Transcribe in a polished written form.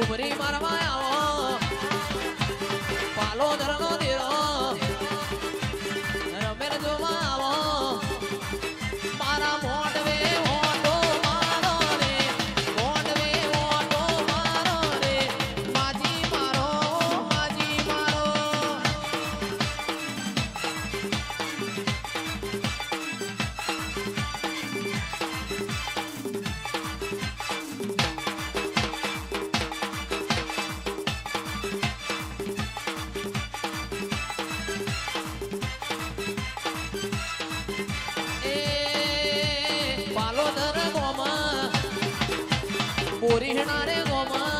ઘુમરી મારવા આવો પાલો ધરનો દેરો રમેર જોવા આવો મારા મોઢવે ઓટો મારો રે મોઢવે ઓટો મારો રે માજી મારો માજી મારો પોરી હેણારે ગોમા